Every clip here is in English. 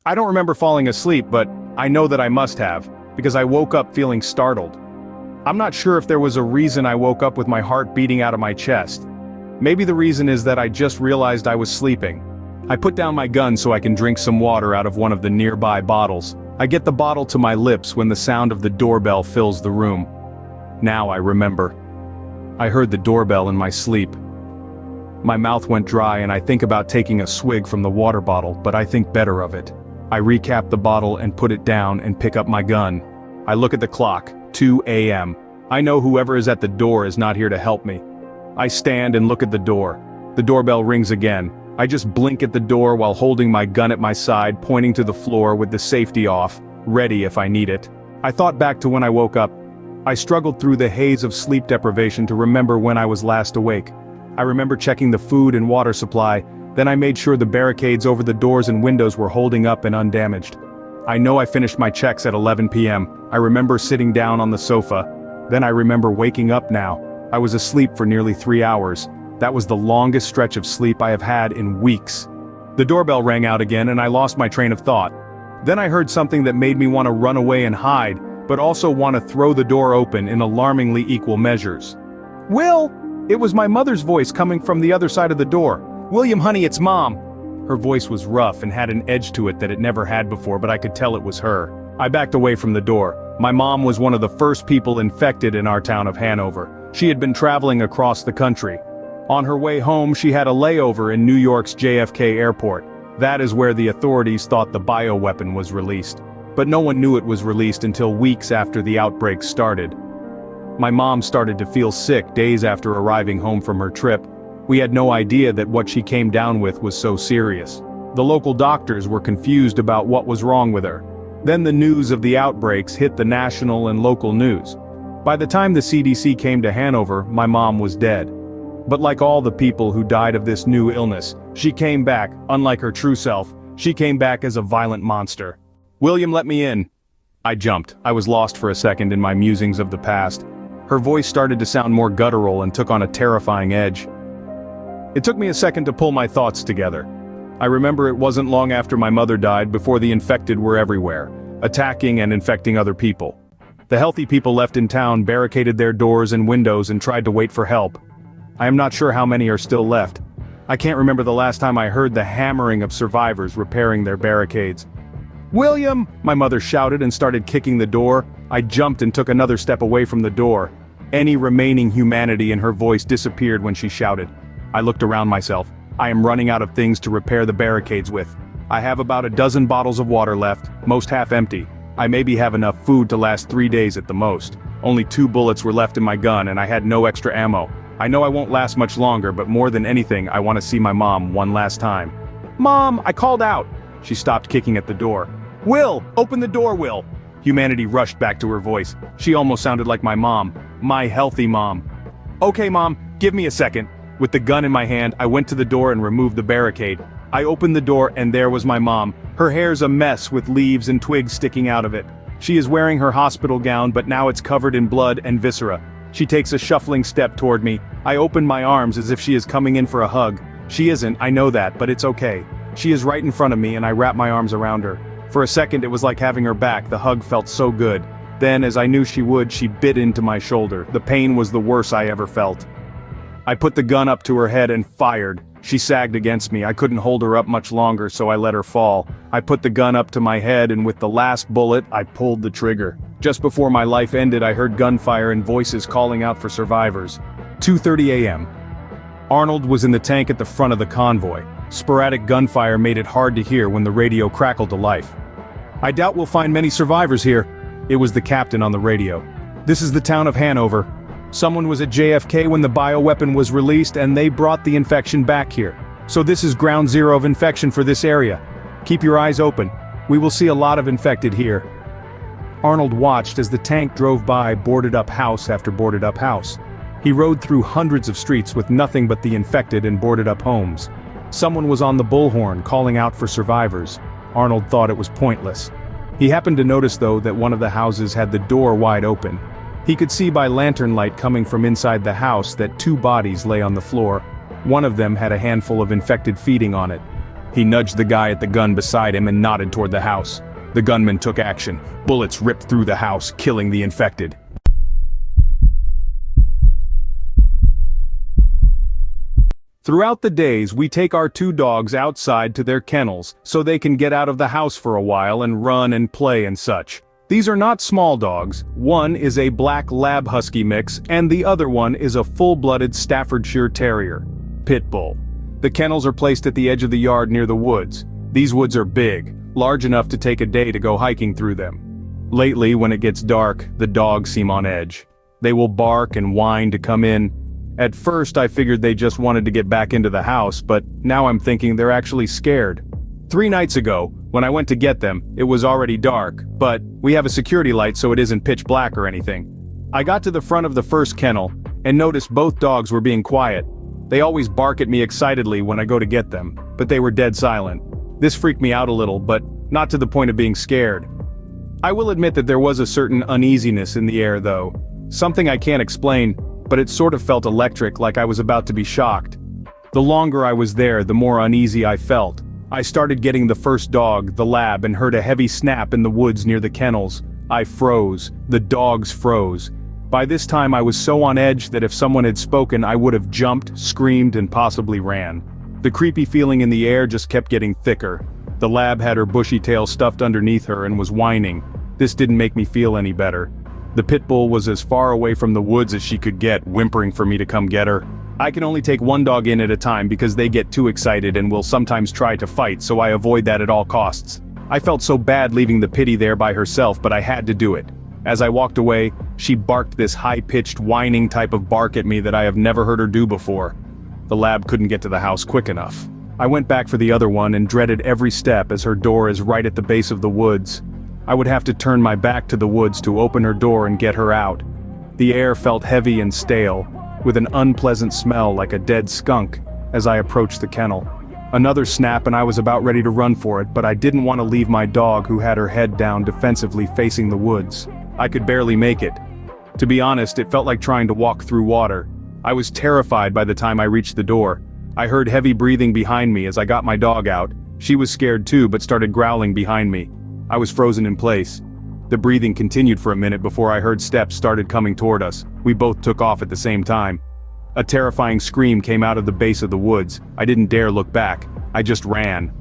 I don't remember falling asleep, but I know that I must have, because I woke up feeling startled. I'm not sure if there was a reason I woke up with my heart beating out of my chest. Maybe the reason is that I just realized I was sleeping. I put down my gun so I can drink some water out of one of the nearby bottles. I get the bottle to my lips when the sound of the doorbell fills the room. Now I remember. I heard the doorbell in my sleep. My mouth went dry and I think about taking a swig from the water bottle, but I think better of it. I recap the bottle and put it down and pick up my gun. I look at the clock, 2 a.m. I know whoever is at the door is not here to help me. I stand and look at the door. The doorbell rings again. I just blink at the door while holding my gun at my side, pointing to the floor with the safety off, ready if I need it. I thought back to when I woke up. I struggled through the haze of sleep deprivation to remember when I was last awake. I remember checking the food and water supply, then I made sure the barricades over the doors and windows were holding up and undamaged. I know I finished my checks at 11 p.m. I remember sitting down on the sofa. Then I remember waking up now. I was asleep for nearly 3 hours. That was the longest stretch of sleep I have had in weeks. The doorbell rang out again and I lost my train of thought. Then I heard something that made me want to run away and hide, but also want to throw the door open in alarmingly equal measures. "Will!" It was my mother's voice coming from the other side of the door. "William, honey, it's Mom." Her voice was rough and had an edge to it that it never had before, but I could tell it was her. I backed away from the door. My mom was one of the first people infected in our town of Hanover. She had been traveling across the country. On her way home, she had a layover in New York's JFK airport. That is where the authorities thought the bioweapon was released. But no one knew it was released until weeks after the outbreak started. My mom started to feel sick days after arriving home from her trip. We had no idea that what she came down with was so serious. The local doctors were confused about what was wrong with her. Then the news of the outbreaks hit the national and local news. By the time the CDC came to Hanover, my mom was dead. But like all the people who died of this new illness, she came back, unlike her true self, she came back as a violent monster. "William, let me in." I jumped. I was lost for a second in my musings of the past. Her voice started to sound more guttural and took on a terrifying edge. It took me a second to pull my thoughts together. I remember it wasn't long after my mother died before the infected were everywhere, attacking and infecting other people. The healthy people left in town barricaded their doors and windows and tried to wait for help. I am not sure how many are still left. I can't remember the last time I heard the hammering of survivors repairing their barricades. "William!" my mother shouted and started kicking the door. I jumped and took another step away from the door. Any remaining humanity in her voice disappeared when she shouted. I looked around myself. I am running out of things to repair the barricades with. I have about a dozen bottles of water left, most half empty. I maybe have enough food to last 3 days at the most. Only 2 bullets were left in my gun and I had no extra ammo. I know I won't last much longer, but more than anything I want to see my mom one last time. "Mom!" I called out. She stopped kicking at the door. "Will! Open the door, Will!" Humanity rushed back to her voice. She almost sounded like my mom. My healthy mom. "Okay, Mom, give me a second." With the gun in my hand, I went to the door and removed the barricade. I opened the door and there was my mom. Her hair's a mess with leaves and twigs sticking out of it. She is wearing her hospital gown, but now it's covered in blood and viscera. She takes a shuffling step toward me. I open my arms as if she is coming in for a hug. She isn't, I know that, but it's okay. She is right in front of me and I wrap my arms around her. For a second it was like having her back, the hug felt so good. Then, as I knew she would, she bit into my shoulder. The pain was the worst I ever felt. I put the gun up to her head and fired. She sagged against me. I couldn't hold her up much longer, so I let her fall. I put the gun up to my head and with the last bullet, I pulled the trigger. Just before my life ended, I heard gunfire and voices calling out for survivors. 2:30 a.m. Arnold was in the tank at the front of the convoy. Sporadic gunfire made it hard to hear when the radio crackled to life. "I doubt we'll find many survivors here." It was the captain on the radio. "This is the town of Hanover. Someone was at JFK when the bioweapon was released and they brought the infection back here. So this is ground zero of infection for this area. Keep your eyes open. We will see a lot of infected here." Arnold watched as the tank drove by boarded up house after boarded up house. He rode through hundreds of streets with nothing but the infected and boarded up homes. Someone was on the bullhorn calling out for survivors. Arnold thought it was pointless. He happened to notice though that one of the houses had the door wide open. He could see by lantern light coming from inside the house that 2 bodies lay on the floor. One of them had a handful of infected feeding on it. He nudged the guy at the gun beside him and nodded toward the house. The gunman took action. Bullets ripped through the house, killing the infected. Throughout the days, we take our 2 dogs outside to their kennels so they can get out of the house for a while and run and play and such. These are not small dogs. One is a black lab husky mix and the other one is a full-blooded Staffordshire Terrier. Pit bull. The kennels are placed at the edge of the yard near the woods. These woods are big, large enough to take a day to go hiking through them. Lately, when it gets dark, the dogs seem on edge. They will bark and whine to come in. At first I figured they just wanted to get back into the house, but now I'm thinking they're actually scared. 3 nights ago, when I went to get them, it was already dark, but we have a security light so it isn't pitch black or anything. I got to the front of the first kennel, and noticed both dogs were being quiet. They always bark at me excitedly when I go to get them, but they were dead silent. This freaked me out a little, but not to the point of being scared. I will admit that there was a certain uneasiness in the air though. Something I can't explain, but it sort of felt electric, like I was about to be shocked. The longer I was there, the more uneasy I felt. I started getting the first dog, the lab, and heard a heavy snap in the woods near the kennels. I froze. The dogs froze. By this time I was so on edge that if someone had spoken I would have jumped, screamed, and possibly ran. The creepy feeling in the air just kept getting thicker. The lab had her bushy tail stuffed underneath her and was whining. This didn't make me feel any better. The pit bull was as far away from the woods as she could get, whimpering for me to come get her. I can only take 1 dog in at a time because they get too excited and will sometimes try to fight, so I avoid that at all costs. I felt so bad leaving the pitty there by herself, but I had to do it. As I walked away, she barked this high-pitched whining type of bark at me that I have never heard her do before. The lab couldn't get to the house quick enough. I went back for the other one and dreaded every step as her door is right at the base of the woods. I would have to turn my back to the woods to open her door and get her out. The air felt heavy and stale, with an unpleasant smell like a dead skunk, as I approached the kennel. Another snap and I was about ready to run for it, but I didn't want to leave my dog who had her head down defensively facing the woods. I could barely make it. To be honest, it felt like trying to walk through water. I was terrified by the time I reached the door. I heard heavy breathing behind me as I got my dog out. She was scared too, but started growling behind me. I was frozen in place. The breathing continued for a minute before I heard steps started coming toward us. We both took off at the same time. A terrifying scream came out of the base of the woods. I didn't dare look back. I just ran.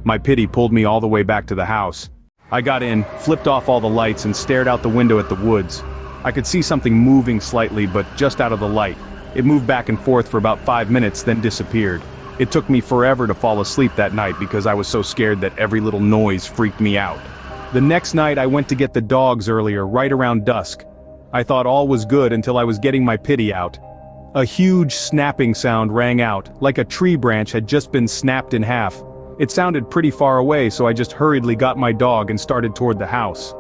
My pity pulled me all the way back to the house. I got in, flipped off all the lights and stared out the window at the woods. I could see something moving slightly, but just out of the light. It moved back and forth for about 5 minutes, then disappeared. It took me forever to fall asleep that night because I was so scared that every little noise freaked me out. The next night I went to get the dogs earlier, right around dusk. I thought all was good until I was getting my pity out. A huge snapping sound rang out, like a tree branch had just been snapped in half. It sounded pretty far away, so I just hurriedly got my dog and started toward the house.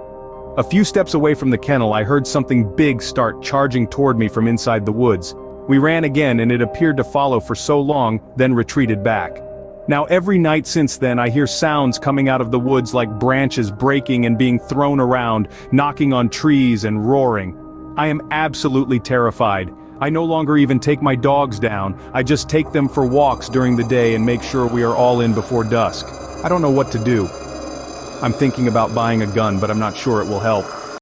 A few steps away from the kennel I heard something big start charging toward me from inside the woods. We ran again and it appeared to follow for so long, then retreated back. Now every night since then I hear sounds coming out of the woods like branches breaking and being thrown around, knocking on trees and roaring. I am absolutely terrified. I no longer even take my dogs down, I just take them for walks during the day and make sure we are all in before dusk. I don't know what to do. I'm thinking about buying a gun, but I'm not sure it will help.